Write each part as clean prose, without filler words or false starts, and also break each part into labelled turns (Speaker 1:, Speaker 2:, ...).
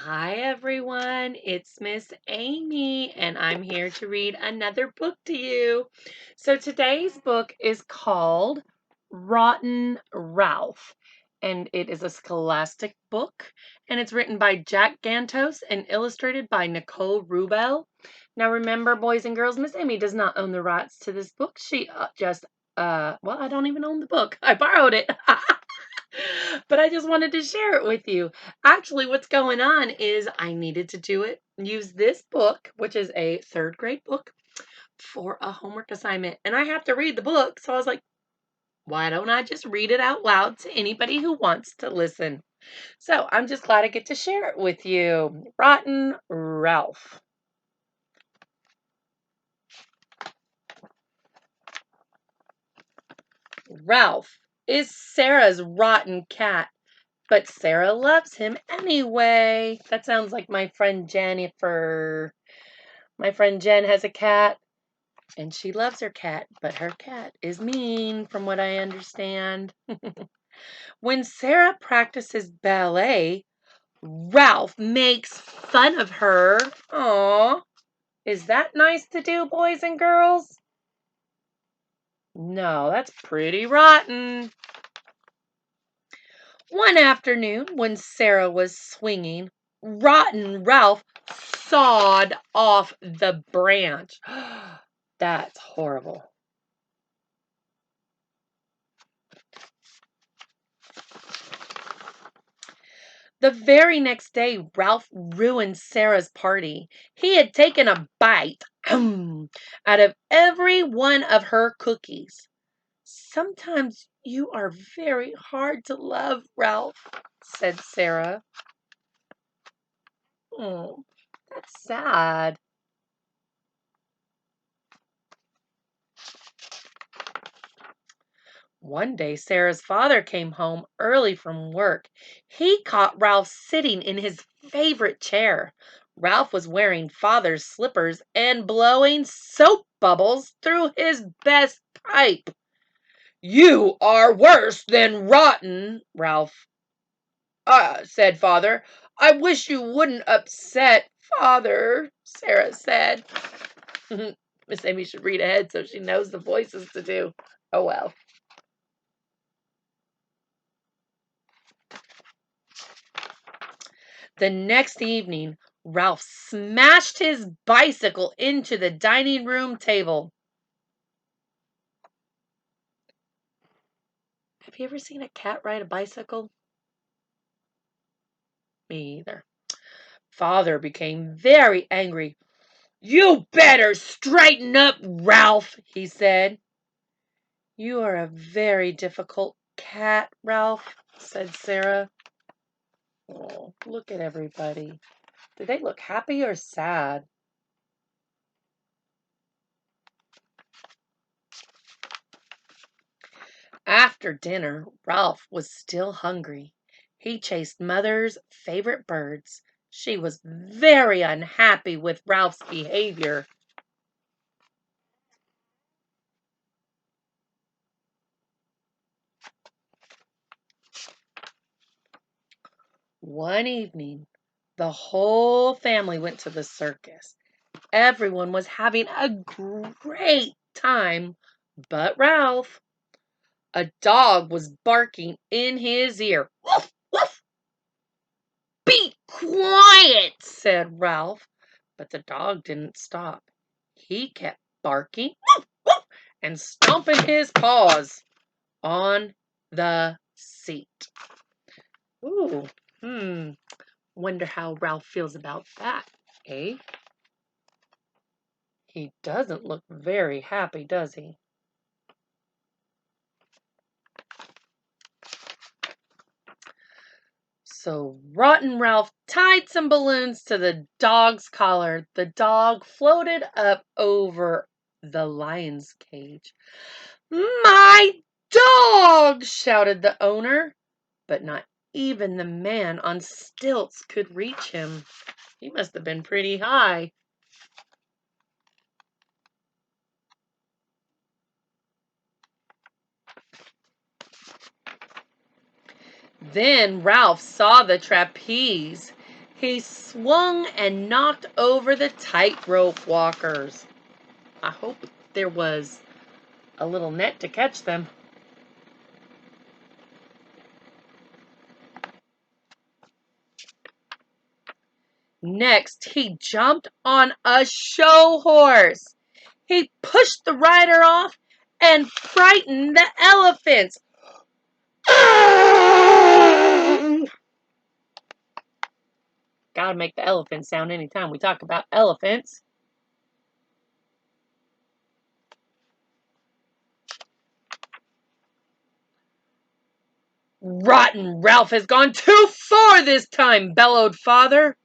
Speaker 1: Hi everyone, it's Miss Amy, and I'm here to read another book to you. So today's book is called Rotten Ralph, and it is a scholastic book, and it's written by Jack Gantos and illustrated by Nicole Rubel. Now remember, boys and girls, Miss Amy does not own the rights to this book. She well, I don't even own the book. I borrowed it. But I just wanted to share it with you. Actually, what's going on is I needed to use this book, which is a third grade book, for a homework assignment. And I have to read the book. So I was like, why don't I just read it out loud to anybody who wants to listen? So I'm just glad I get to share it with you. Rotten Ralph. Ralph is Sarah's rotten cat. But Sarah loves him anyway. That sounds like my friend Jennifer. My friend Jen has a cat, and she loves her cat, but her cat is mean, from what I understand. When Sarah practices ballet, Ralph makes fun of her. Aw, is that nice to do, boys and girls? No, that's pretty rotten. One afternoon, when Sarah was swinging, Rotten Ralph sawed off the branch. That's horrible. The very next day, Ralph ruined Sarah's party. He had taken a bite out of every one of her cookies. Sometimes you are very hard to love, Ralph, said Sarah. Oh, that's sad. One day, Sarah's father came home early from work. He caught Ralph sitting in his favorite chair. Ralph was wearing father's slippers and blowing soap bubbles through his best pipe. You are worse than rotten, Ralph said father. I wish you wouldn't upset father, Sarah said. Miss Amy should read ahead so she knows the voices to do. Oh well. The next evening, Ralph smashed his bicycle into the dining room table. Have you ever seen a cat ride a bicycle? Me either. Father became very angry. You better straighten up, Ralph, he said. You are a very difficult cat, Ralph, said Sarah. Oh, look at everybody. Do they look happy or sad? After dinner, Ralph was still hungry. He chased Mother's favorite birds. She was very unhappy with Ralph's behavior. One evening, the whole family went to the circus. Everyone was having a great time but Ralph. A dog was barking in his ear. Woof, woof. Be quiet, said Ralph. But the dog didn't stop. He kept barking woof, woof, and stomping his paws on the seat. Ooh, wonder how Ralph feels about that, eh? He doesn't look very happy, does he? So Rotten Ralph tied some balloons to the dog's collar. The dog floated up over the lion's cage. My dog! Shouted the owner, but not even the man on stilts could reach him. He must have been pretty high. Then Ralph saw the trapeze. He swung and knocked over the tightrope walkers. I hope there was a little net to catch them. Next, he jumped on a show horse. He pushed the rider off and frightened the elephants. Gotta make the elephant sound anytime we talk about elephants. Rotten Ralph has gone too far this time, bellowed Father.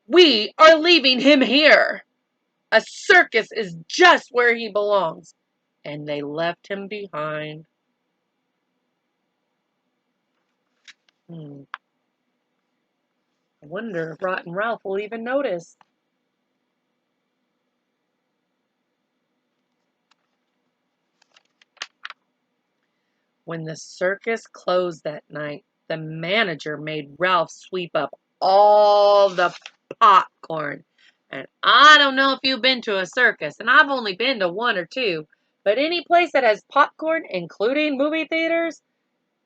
Speaker 1: We are leaving him here. A circus is just where he belongs. And they left him behind. I wonder if Rotten Ralph will even notice. When the circus closed that night, the manager made Ralph sweep up all the popcorn. And I don't know if you've been to a circus, and I've only been to one or two, but any place that has popcorn, including movie theaters,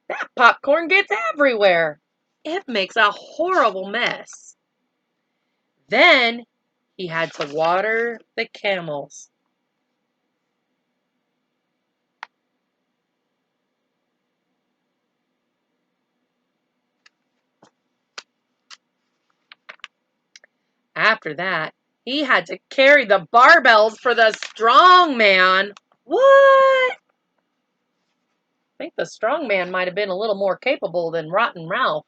Speaker 1: that popcorn gets everywhere. It makes a horrible mess. Then he had to water the camels. After that, he had to carry the barbells for the strong man. What? I think the strong man might have been a little more capable than Rotten Ralph.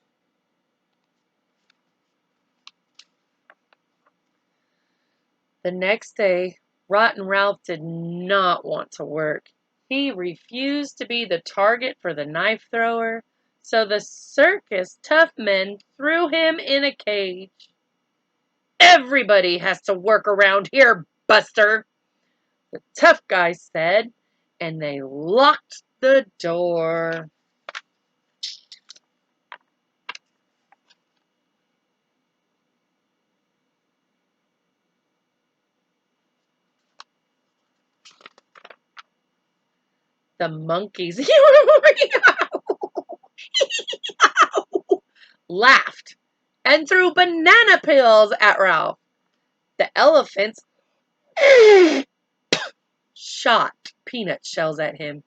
Speaker 1: The next day, Rotten Ralph did not want to work. He refused to be the target for the knife thrower, so the circus tough men threw him in a cage. Everybody has to work around here, Buster, the tough guy said, and they locked the door. The monkeys laughed and threw banana peels at Ralph. The elephants shot peanut shells at him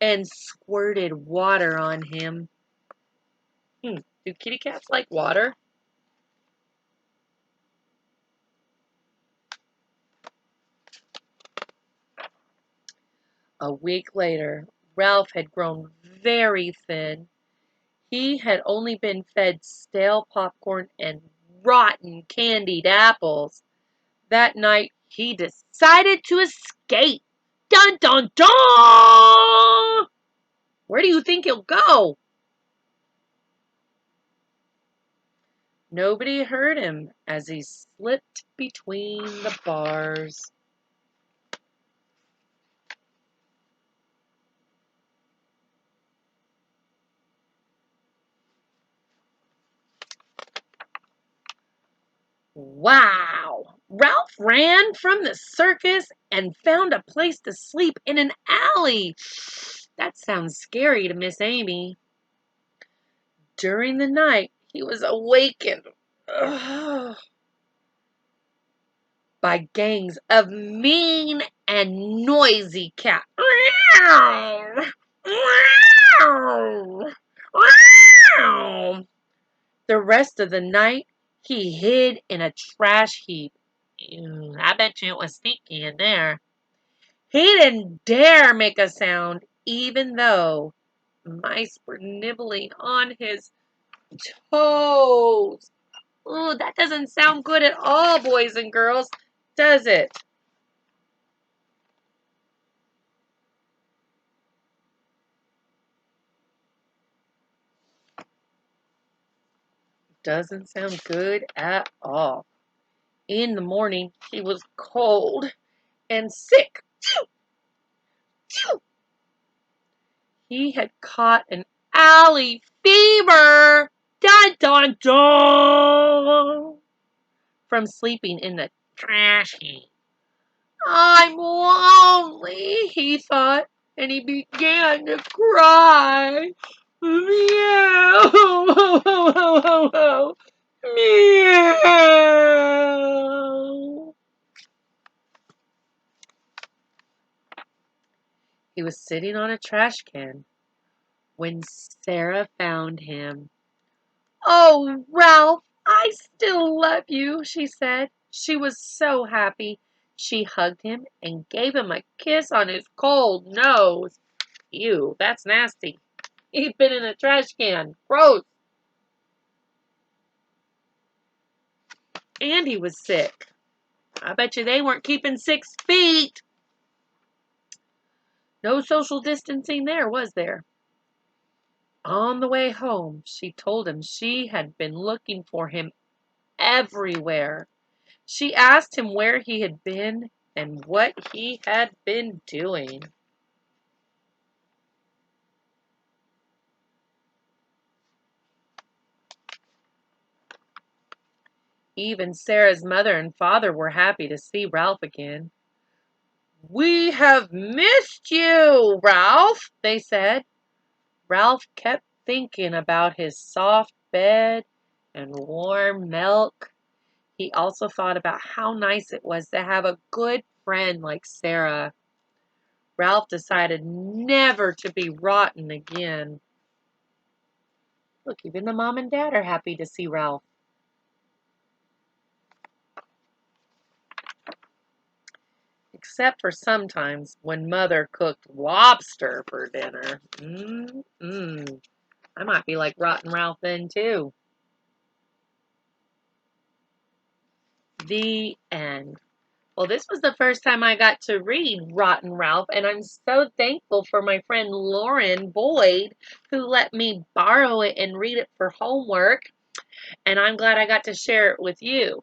Speaker 1: and squirted water on him. Do kitty cats like water? A week later, Ralph had grown very thin. He had only been fed stale popcorn and rotten candied apples. That night, he decided to escape. Dun dun dun! Where do you think he'll go? Nobody heard him as he slipped between the bars. Wow! Ralph ran from the circus and found a place to sleep in an alley. That sounds scary to Miss Amy. During the night, he was awakened by gangs of mean and noisy cats. The rest of the night, he hid in a trash heap. I bet you it was stinky in there. He didn't dare make a sound, even though mice were nibbling on his toes. Ooh, that doesn't sound good at all, boys and girls, does it? Doesn't sound good at all. In the morning, he was cold and sick. He had caught an alley fever. dun, dun, dun, from sleeping in the trash heap. I'm lonely, he thought, and he began to cry. Meow. Meow. He was sitting on a trash can when Sarah found him. Oh, Ralph, I still love you, she said. She was so happy. She hugged him and gave him a kiss on his cold nose. Ew, that's nasty. He'd been in a trash can. Gross. And he was sick. I bet you they weren't keeping 6 feet. No social distancing there, was there? On the way home, she told him she had been looking for him everywhere. She asked him where he had been and what he had been doing. Even Sarah's mother and father were happy to see Ralph again. We have missed you, Ralph, they said. Ralph kept thinking about his soft bed and warm milk. He also thought about how nice it was to have a good friend like Sarah. Ralph decided never to be rotten again. Look, even the mom and dad are happy to see Ralph. Except for sometimes when Mother cooked lobster for dinner. I might be like Rotten Ralph then, too. The end. Well, this was the first time I got to read Rotten Ralph, and I'm so thankful for my friend Lauren Boyd, who let me borrow it and read it for homework, and I'm glad I got to share it with you.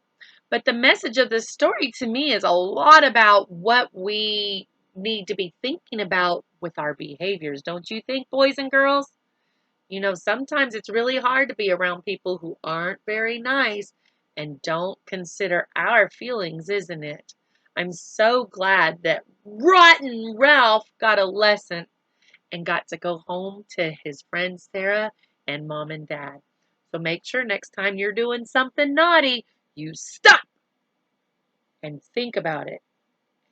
Speaker 1: But the message of this story to me is a lot about what we need to be thinking about with our behaviors, don't you think, boys and girls? You know, sometimes it's really hard to be around people who aren't very nice and don't consider our feelings, isn't it? I'm so glad that Rotten Ralph got a lesson and got to go home to his friend Sarah and mom and dad. So make sure next time you're doing something naughty, you stop and think about it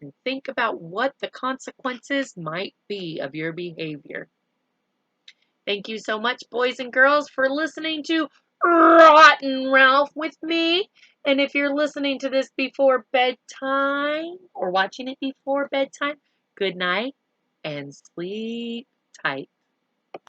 Speaker 1: and think about what the consequences might be of your behavior. Thank you so much, boys and girls, for listening to Rotten Ralph with me. And if you're listening to this before bedtime or watching it before bedtime, good night and sleep tight.